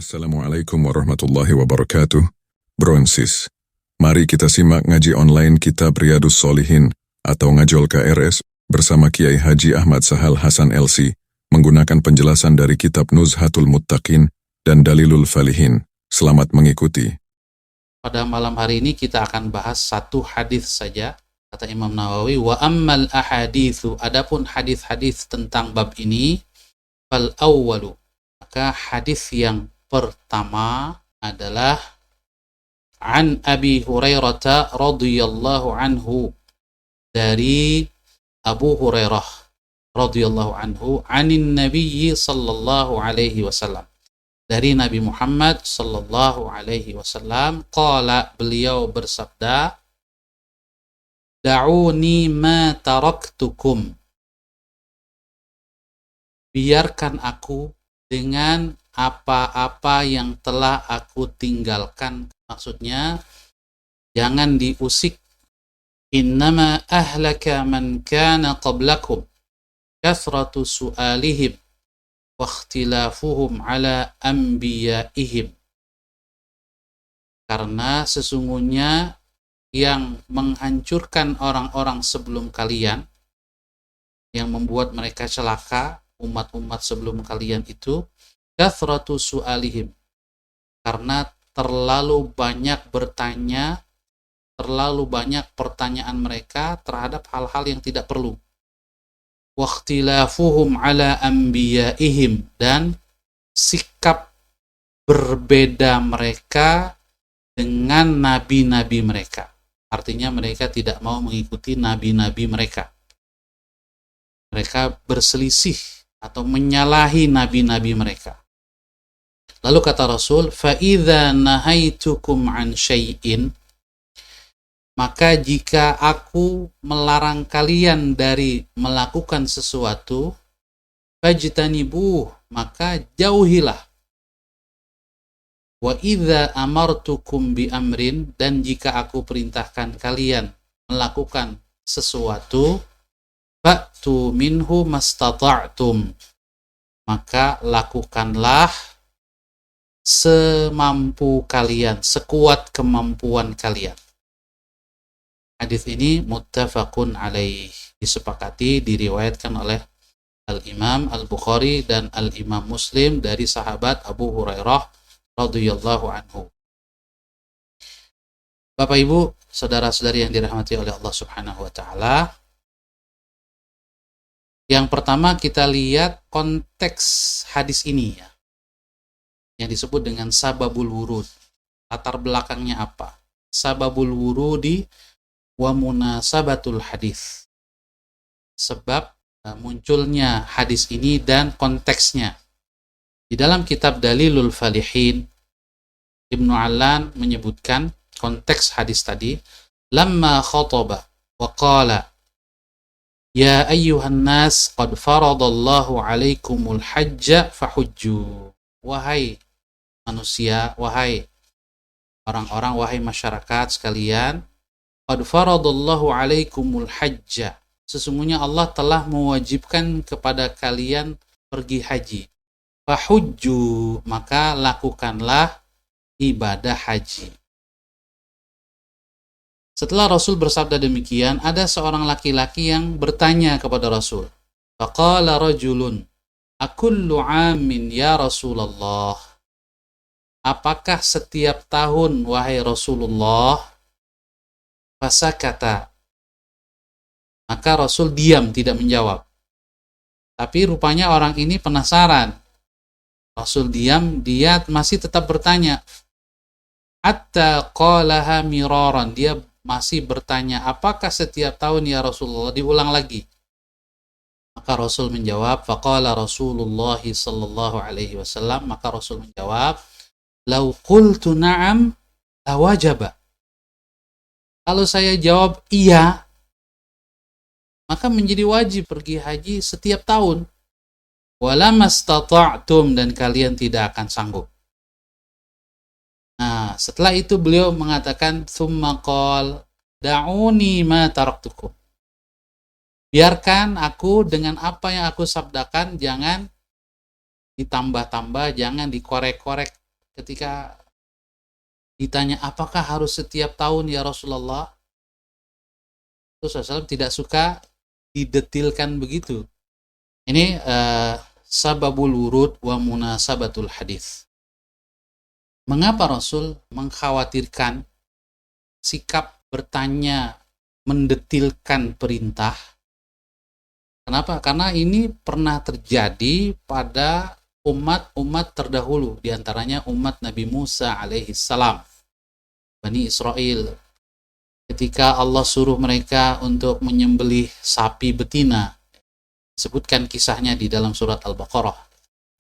Assalamualaikum warahmatullahi wabarakatuh. Bro and sis, mari kita simak ngaji online Kitab Riyadhus Shalihin atau Ngajol KRS bersama Kiai Haji Ahmad Sahal Hasan LC menggunakan penjelasan dari Kitab Nuzhatul Muttaqin dan Dalilul Falihin. Selamat mengikuti. Pada malam hari ini kita akan bahas satu hadis saja. Kata Imam Nawawi, wa ammal ahaditsu, adapun hadis-hadis tentang bab ini, fal awwalu, maka hadis yang pertama adalah an Abi Hurairah radhiyallahu anhu, dari Abu Hurairah radhiyallahu anhu, anin Nabi sallallahu alaihi wasallam, dari Nabi Muhammad sallallahu alaihi wasallam, qala, beliau bersabda, da'uni ma taraktukum, biarkan aku dengan apa-apa yang telah aku tinggalkan. Maksudnya, jangan diusik. Innama ahlaka man kana qablakum kathratu su'alihim wa ikhtilafuhum ala anbiya'ihim. Karena sesungguhnya yang menghancurkan orang-orang sebelum kalian, yang membuat mereka celaka, umat-umat sebelum kalian itu, kathratu su'alihim, karena terlalu banyak bertanya, terlalu banyak pertanyaan mereka terhadap hal-hal yang tidak perlu. Wa ikhtilafuhum ala anbiya'ihim, dan sikap berbeda mereka dengan nabi-nabi mereka. Artinya mereka tidak mau mengikuti nabi-nabi mereka. Mereka berselisih atau menyalahi nabi-nabi mereka. Lalu kata Rasul, فَإِذَا نَهَيْتُكُمْ عَنْ شَيْءٍ, maka jika aku melarang kalian dari melakukan sesuatu, فَاجْتَنِبُوهُ, maka jauhilah. وَإِذَا أَمَرْتُكُمْ بِأَمْرٍ, dan jika aku perintahkan kalian melakukan sesuatu, فَأْتُوا مِنْهُ مَسْتَطَعْتُمْ, maka lakukanlah semampu kalian, sekuat kemampuan kalian. Hadis ini muttafaqun alaih, disepakati, diriwayatkan oleh Al-Imam Al-Bukhari dan Al-Imam Muslim dari sahabat Abu Hurairah radhiyallahu anhu. Bapak Ibu, saudara-saudari yang dirahmati oleh Allah Subhanahu wa taala, yang pertama kita lihat konteks hadis ini ya, yang disebut dengan sababul wurud. Latar belakangnya apa? Sababul wurudi wa munasabatul hadis. Sebab munculnya hadis ini dan konteksnya. Di dalam kitab Dalilul Falihin, Ibnu Allan menyebutkan konteks hadis tadi, lamma khataba wa qala, ya ayyuhan nas qad faradallahu alaikumul hajja fahujju. Wahai manusia, wahai orang-orang, wahai masyarakat sekalian, qad faradallahu alaikumul hajja, sesungguhnya Allah telah mewajibkan kepada kalian pergi haji. Fahujju, maka lakukanlah ibadah haji. Setelah Rasul bersabda demikian, ada seorang laki-laki yang bertanya kepada Rasul. Faqala rajulun, akullu amin ya Rasulullah, apakah setiap tahun wahai Rasulullah? Fasakata, maka Rasul diam, tidak menjawab. Tapi rupanya orang ini penasaran. Rasul diam, dia masih tetap bertanya. Hatta qalaha miraran, dia masih bertanya, apakah setiap tahun ya Rasulullah? Diulang lagi. Maka Rasul menjawab, faqala Rasulullah sallallahu alaihi wasallam, maka Rasul menjawab, lau qultu na'am lawajaba, kalau saya jawab iya, maka menjadi wajib pergi haji setiap tahun. Wala mastata'tum, dan kalian tidak akan sanggup. Nah, setelah itu beliau mengatakan, tsumma qal da'uni ma taraktukum, biarkan aku dengan apa yang aku sabdakan, jangan ditambah-tambah, jangan dikorek-korek ketika ditanya apakah harus setiap tahun ya Rasulullah, Rasulullah SAW tidak suka didetilkan begitu. Ini sababul wurud wa munasabatul hadis. Mengapa Rasul mengkhawatirkan sikap bertanya mendetilkan perintah? Kenapa? Karena ini pernah terjadi pada umat-umat terdahulu, diantaranya umat Nabi Musa alaihi salam, Bani Israel. Ketika Allah suruh mereka untuk menyembelih sapi betina, sebutkan kisahnya di dalam surat Al-Baqarah.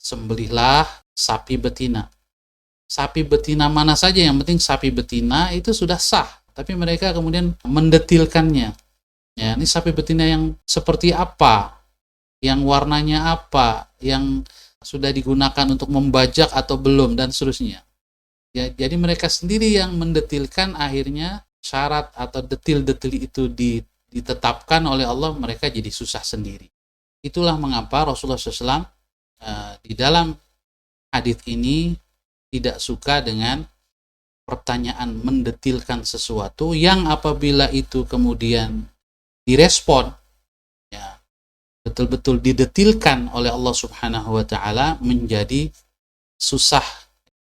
Sembelihlah sapi betina. Sapi betina mana saja, yang penting sapi betina itu sudah sah. Tapi mereka kemudian mendetilkannya. Ya, ini sapi betina yang seperti apa? Yang warnanya apa? Yang sudah digunakan untuk membajak atau belum, dan seterusnya. Ya, jadi mereka sendiri yang mendetilkan, akhirnya syarat atau detil-detil itu ditetapkan oleh Allah, mereka jadi susah sendiri. Itulah mengapa Rasulullah SAW di dalam hadis ini tidak suka dengan pertanyaan mendetilkan sesuatu yang apabila itu kemudian direspon, ya, betul-betul didetilkan oleh Allah Subhanahu wa Ta'ala, menjadi susah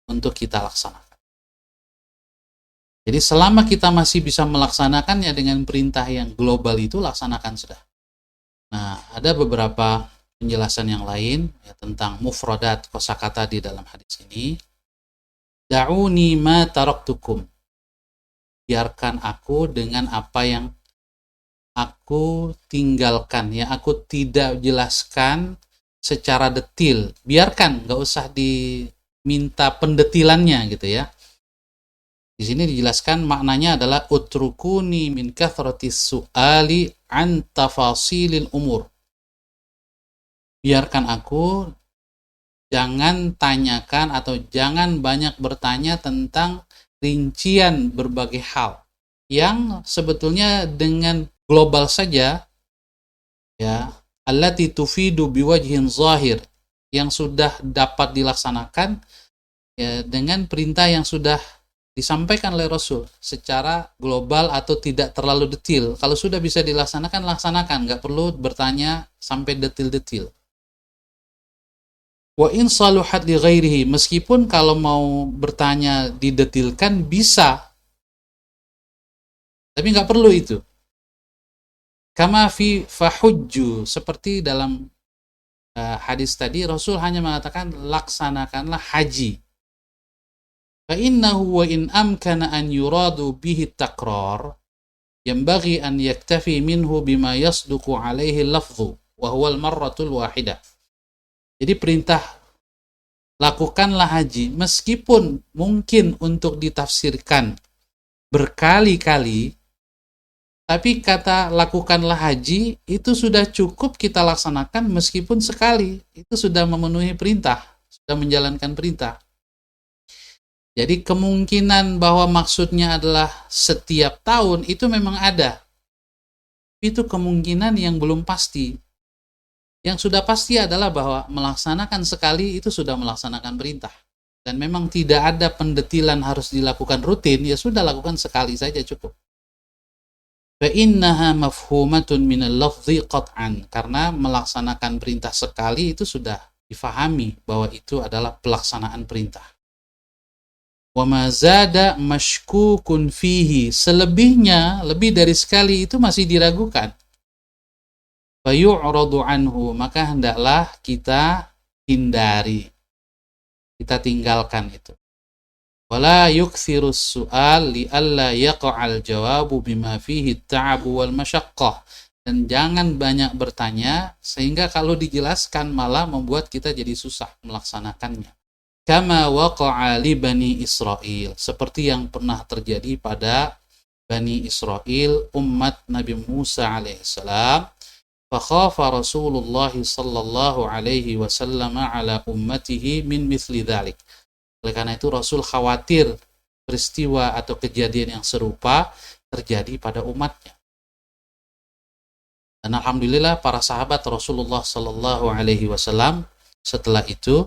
untuk kita laksanakan. Jadi selama kita masih bisa melaksanakannya dengan perintah yang global itu, laksanakan sudah. Nah, ada beberapa penjelasan yang lain ya, tentang mufradat kosakata di dalam hadis ini. Da'uni ma taraktukum. Biarkan aku dengan apa yang aku tinggalkan, ya, aku tidak jelaskan secara detil. Biarkan, nggak usah diminta pendetilannya gitu ya. Di sini dijelaskan maknanya adalah utrukuni min kathratis su'ali an tafasilil umur. Biarkan aku, jangan tanyakan atau jangan banyak bertanya tentang rincian berbagai hal yang sebetulnya dengan global saja, ya, allati tufidu biwajhin zahir, yang sudah dapat dilaksanakan ya, dengan perintah yang sudah disampaikan oleh Rasul secara global atau tidak terlalu detil. Kalau sudah bisa dilaksanakan, laksanakan, nggak perlu bertanya sampai detil-detil. Wa in saluhat li ghairihi, meskipun kalau mau bertanya didetilkan bisa, tapi nggak perlu itu. Kama fi fahujju, seperti dalam hadis tadi Rasul hanya mengatakan laksanakanlah haji. Fa innahu wa in amkana an yuradu bihi takrar, yanbaghi an yaktafi minhu bima yasduqu alaihi lafdhu wa huwa al-marratul wahidah. Jadi perintah lakukanlah haji, meskipun mungkin untuk ditafsirkan berkali-kali, tapi kata lakukanlah haji itu sudah cukup kita laksanakan meskipun sekali. Itu sudah memenuhi perintah, sudah menjalankan perintah. Jadi kemungkinan bahwa maksudnya adalah setiap tahun itu memang ada. Itu kemungkinan yang belum pasti. Yang sudah pasti adalah bahwa melaksanakan sekali itu sudah melaksanakan perintah. Dan memang tidak ada pendetilan harus dilakukan rutin, ya sudah lakukan sekali saja cukup. Fa innaha mafhumatun minal lafzi qat'an, karena melaksanakan perintah sekali itu sudah difahami bahwa itu adalah pelaksanaan perintah. Wa ma zada mashkukun fihi, selebihnya lebih dari sekali itu masih diragukan. Fayu'radu anhu, maka hendaklah kita hindari, kita tinggalkan itu. Wala yukthirus su'al li'alla yaqa'al jawabu bima fihi ta'abu wal masyaqqah, dan jangan banyak bertanya sehingga kalau dijelaskan malah membuat kita jadi susah melaksanakannya. Kama waqa'a li Bani Israel, seperti yang pernah terjadi pada Bani Israel, umat Nabi Musa alaihissalam. Fakhafa Rasulullah sallallahu alaihi wasallam ala ummatihi min mithli dhalik. Oleh karena itu Rasul khawatir peristiwa atau kejadian yang serupa terjadi pada umatnya. Dan alhamdulillah para sahabat Rasulullah sallallahu alaihi wasallam setelah itu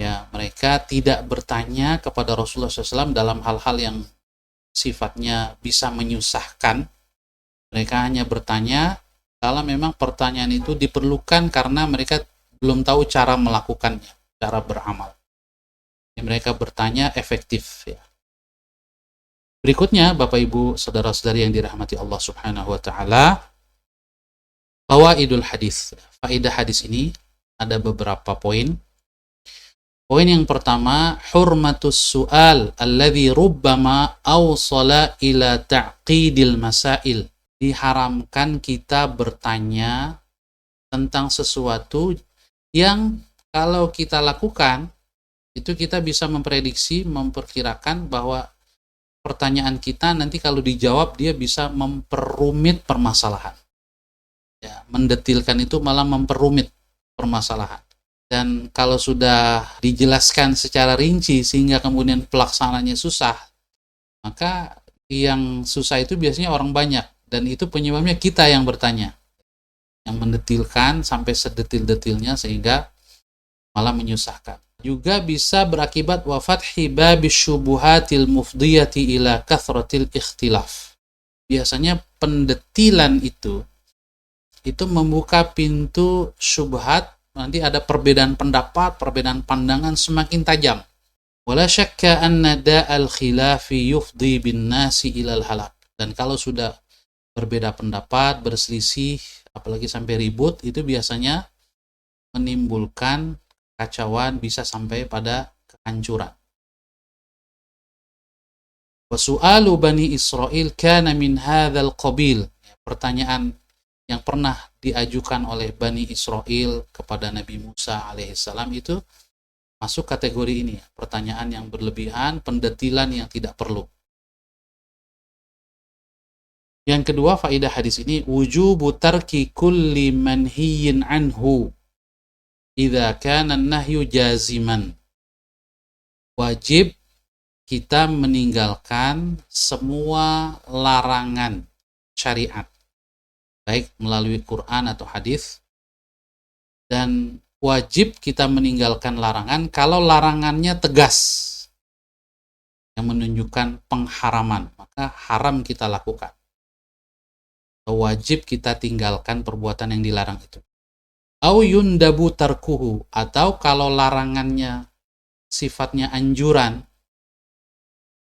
Ya, mereka tidak bertanya kepada Rasulullah SAW dalam hal-hal yang sifatnya bisa menyusahkan. Mereka hanya bertanya kalau memang pertanyaan itu diperlukan karena mereka belum tahu cara melakukannya, cara beramal. Ya, mereka bertanya efektif. Ya. Berikutnya, Bapak Ibu, saudara-saudari yang dirahmati Allah Subhanahu wa taala, fawaidul hadis. Faedah hadis ini ada beberapa poin. Poin yang pertama, hurmatus su'al alladzi rubbama awsala ila ta'qidil masail. Diharamkan kita bertanya tentang sesuatu yang kalau kita lakukan, itu kita bisa memprediksi, memperkirakan bahwa pertanyaan kita nanti kalau dijawab dia bisa memperumit permasalahan. Ya, mendetilkan itu malah memperumit permasalahan. Dan kalau sudah dijelaskan secara rinci sehingga kemudian pelaksananya susah, maka yang susah itu biasanya orang banyak. Dan itu penyebabnya kita yang bertanya. Yang mendetilkan sampai sedetil-detilnya sehingga malah menyusahkan. Juga bisa berakibat wafat hibabis syubuhatil mufdiyati ila kathratil ikhtilaf. Biasanya pendetilan itu membuka pintu syubhat, nanti ada perbedaan pendapat, perbedaan pandangan semakin tajam. Wala syakka anna da'al khilafi yufdi bin nasi ilal halak. Dan kalau sudah berbeda pendapat, berselisih, apalagi sampai ribut, itu biasanya menimbulkan kacauan, bisa sampai pada kehancuran. Wasu'alu Bani Israel kana min hadzal qabil. Pertanyaan yang pernah diajukan oleh Bani Israel kepada Nabi Musa alaihissalam itu masuk kategori ini, pertanyaan yang berlebihan, pendetilan yang tidak perlu. Yang kedua, faedah hadis ini, wujubu tarki kulli manhiyin anhu idza kana an-nahyu jaziman. Wajib kita meninggalkan semua larangan syariat, baik melalui Quran atau hadis, dan wajib kita meninggalkan larangan kalau larangannya tegas yang menunjukkan pengharaman, maka haram kita lakukan. Wajib kita tinggalkan perbuatan yang dilarang itu. Au yundabu tarkuhu, atau kalau larangannya sifatnya anjuran,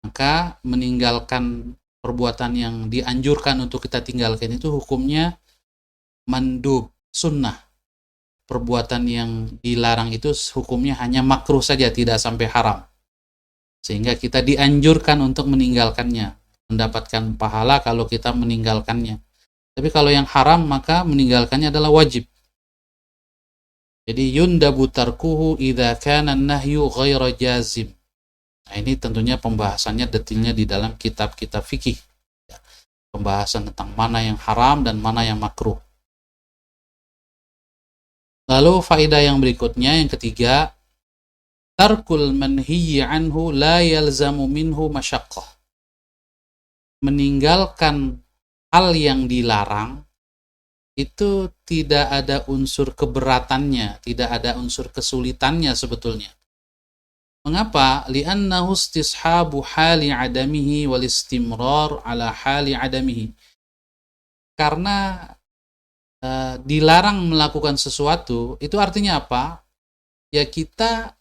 maka meninggalkan perbuatan yang dianjurkan untuk kita tinggalkan itu hukumnya mandub, sunnah. Perbuatan yang dilarang itu hukumnya hanya makruh saja, tidak sampai haram. Sehingga kita dianjurkan untuk meninggalkannya, mendapatkan pahala kalau kita meninggalkannya. Tapi kalau yang haram, maka meninggalkannya adalah wajib. Jadi yundabu tarkuhu idza kana an-nahyu ghaira jazim. Nah, ini tentunya pembahasannya detailnya di dalam kitab-kitab fikih. Ya, pembahasan tentang mana yang haram dan mana yang makruh. Lalu faedah yang berikutnya, yang ketiga, tarkul manhiyyi anhu la yalzamu minhu masyaqqah. Meninggalkan hal yang dilarang itu tidak ada unsur keberatannya, tidak ada unsur kesulitannya sebetulnya. Mengapa? Li'annahu istishabu hali adamihi wal istimrar ala hali adamihi. Karena dilarang melakukan sesuatu, itu artinya apa? Ya kita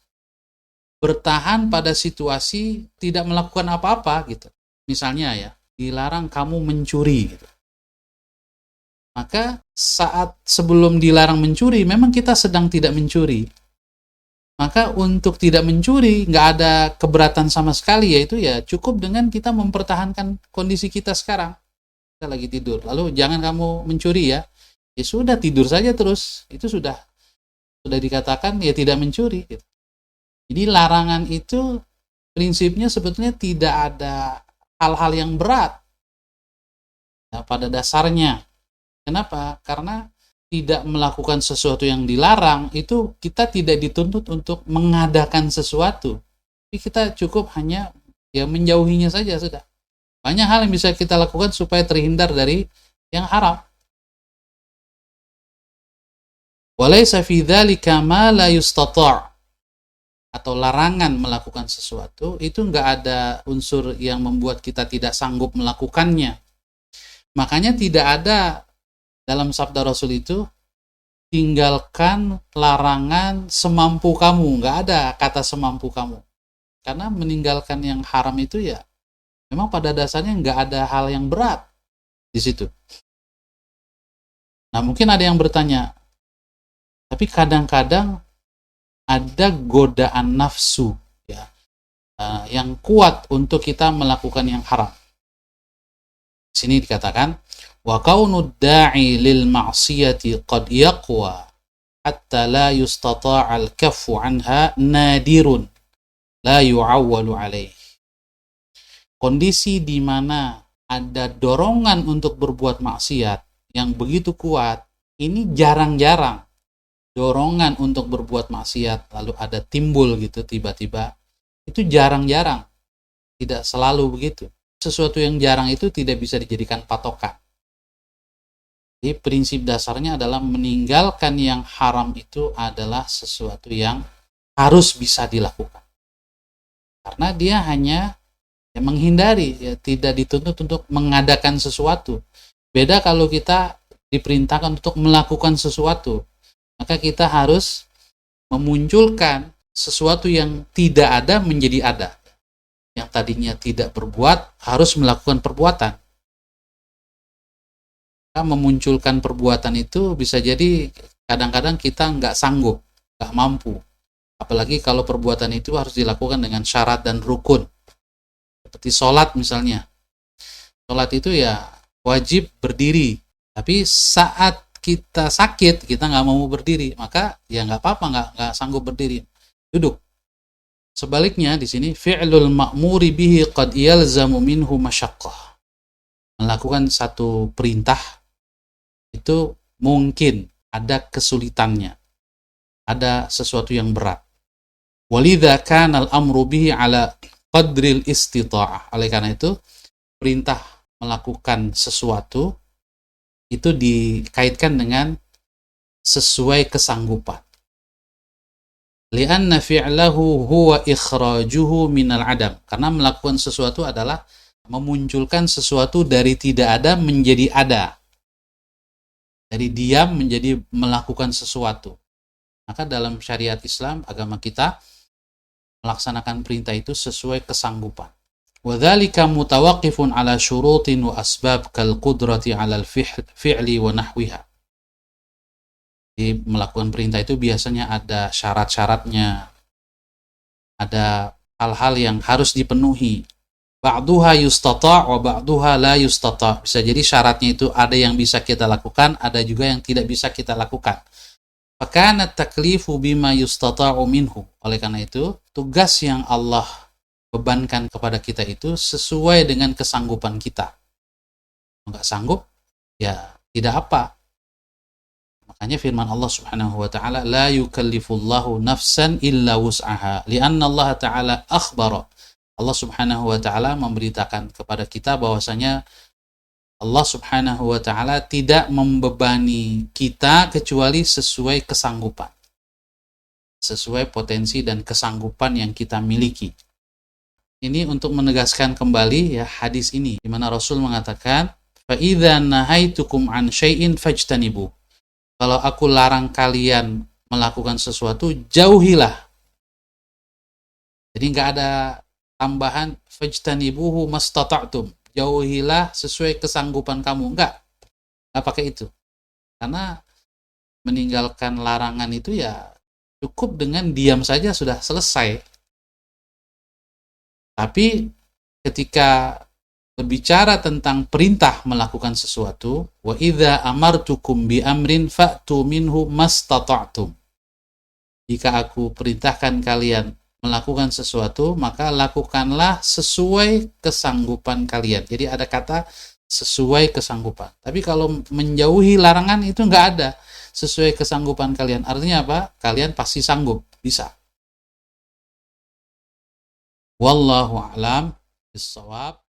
bertahan pada situasi tidak melakukan apa-apa gitu. Misalnya ya, dilarang kamu mencuri gitu. Maka saat sebelum dilarang mencuri, memang kita sedang tidak mencuri. Maka untuk tidak mencuri, nggak ada keberatan sama sekali, yaitu ya cukup dengan kita mempertahankan kondisi kita sekarang. Kita lagi tidur, lalu jangan kamu mencuri ya. Ya sudah, tidur saja terus. Itu sudah dikatakan ya tidak mencuri. Gitu. Jadi larangan itu prinsipnya sebetulnya tidak ada hal-hal yang berat ya, pada dasarnya. Kenapa? Karena tidak melakukan sesuatu yang dilarang itu kita tidak dituntut untuk mengadakan sesuatu. Tapi kita cukup hanya ya menjauhinya saja sudah. Banyak hal yang bisa kita lakukan supaya terhindar dari yang haram. Walaysa fi dzalika ma la yustata'. atau larangan melakukan sesuatu, itu nggak ada unsur yang membuat kita tidak sanggup melakukannya. Makanya tidak ada dalam sabda Rasul itu, tinggalkan larangan semampu kamu. Nggak ada kata semampu kamu. Karena meninggalkan yang haram itu ya, memang pada dasarnya nggak ada hal yang berat di situ. Nah, mungkin ada yang bertanya, tapi kadang-kadang ada godaan nafsu ya, yang kuat untuk kita melakukan yang haram. Di sini dikatakan, wa kaunud da'i lil ma'siyati qad yaqwa hatta la yustata'al kaffu anha nadirun la yu'awwalu alaih. Kondisi di mana ada dorongan untuk berbuat maksiat yang begitu kuat, ini jarang-jarang. Dorongan untuk berbuat maksiat lalu ada timbul gitu tiba-tiba, itu jarang-jarang, tidak selalu begitu. Sesuatu yang jarang itu tidak bisa dijadikan patokan. Jadi prinsip dasarnya adalah meninggalkan yang haram itu adalah sesuatu yang harus bisa dilakukan, karena dia hanya menghindari, ya, tidak dituntut untuk mengadakan sesuatu. Beda kalau kita diperintahkan untuk melakukan sesuatu, maka kita harus memunculkan sesuatu yang tidak ada menjadi ada. Yang tadinya tidak berbuat, harus melakukan perbuatan. Maka memunculkan perbuatan itu bisa jadi kadang-kadang kita nggak sanggup, nggak mampu. Apalagi kalau perbuatan itu harus dilakukan dengan syarat dan rukun. Seperti sholat misalnya. Sholat itu ya wajib berdiri. Tapi saat kita sakit, kita nggak mau berdiri, maka ya nggak apa-apa, nggak sanggup berdiri, duduk. Sebaliknya di sini fi'lul ma'muri bihi qad yalzamu minhu masyaqqah. Melakukan satu perintah itu mungkin ada kesulitannya, ada sesuatu yang berat. Walidha kana al-amru bihi ala qadril istita'ah. Oleh karena itu perintah melakukan sesuatu itu dikaitkan dengan sesuai kesanggupan. Li'anna fi'lahu huwa ikhrajuhu minal adam. Karena melakukan sesuatu adalah memunculkan sesuatu dari tidak ada menjadi ada. Dari diam menjadi melakukan sesuatu. Maka dalam syariat Islam, agama kita, melaksanakan perintah itu sesuai kesanggupan. Wadzalika mutawaqqifun ala syurutin wa asbab kal qudrati ala al-fi'li wa nahwiha. Jadi melakukan perintah itu biasanya ada syarat-syaratnya, ada hal-hal yang harus dipenuhi. Ba'duha yustata' wa ba'duha la yustata'. Bisa jadi syaratnya itu ada yang bisa kita lakukan, ada juga yang tidak bisa kita lakukan. Fakana taklifu bima yustata'u minhu. Oleh karena itu, tugas yang Allah bebankan kepada kita itu sesuai dengan kesanggupan kita. Enggak sanggup, ya tidak apa. Makanya firman Allah Subhanahu wa taala, la yukallifullahu nafsan illa wus'aha, li'anna Allah taala akhbara. Allah Subhanahu wa taala memberitakan kepada kita bahwasanya Allah Subhanahu wa taala tidak membebani kita kecuali sesuai kesanggupan. Sesuai potensi dan kesanggupan yang kita miliki. Ini untuk menegaskan kembali ya hadis ini di mana Rasul mengatakan, fa idza nahaitukum an syai'in fajtanibu. Kalau aku larang kalian melakukan sesuatu, jauhilah. Jadi enggak ada tambahan fajtanibuhu mastata'tum. Jauhilah sesuai kesanggupan kamu. Enggak pakai itu. Karena meninggalkan larangan itu ya cukup dengan diam saja sudah selesai. Tapi ketika berbicara tentang perintah melakukan sesuatu, wa idza amartukum bi amrin fa'tu minhu mastata'tum. Jika aku perintahkan kalian melakukan sesuatu, maka lakukanlah sesuai kesanggupan kalian. Jadi ada kata sesuai kesanggupan. Tapi kalau menjauhi larangan itu nggak ada sesuai kesanggupan kalian. Artinya apa? Kalian pasti sanggup, bisa. Wallahu a'lam bishawab.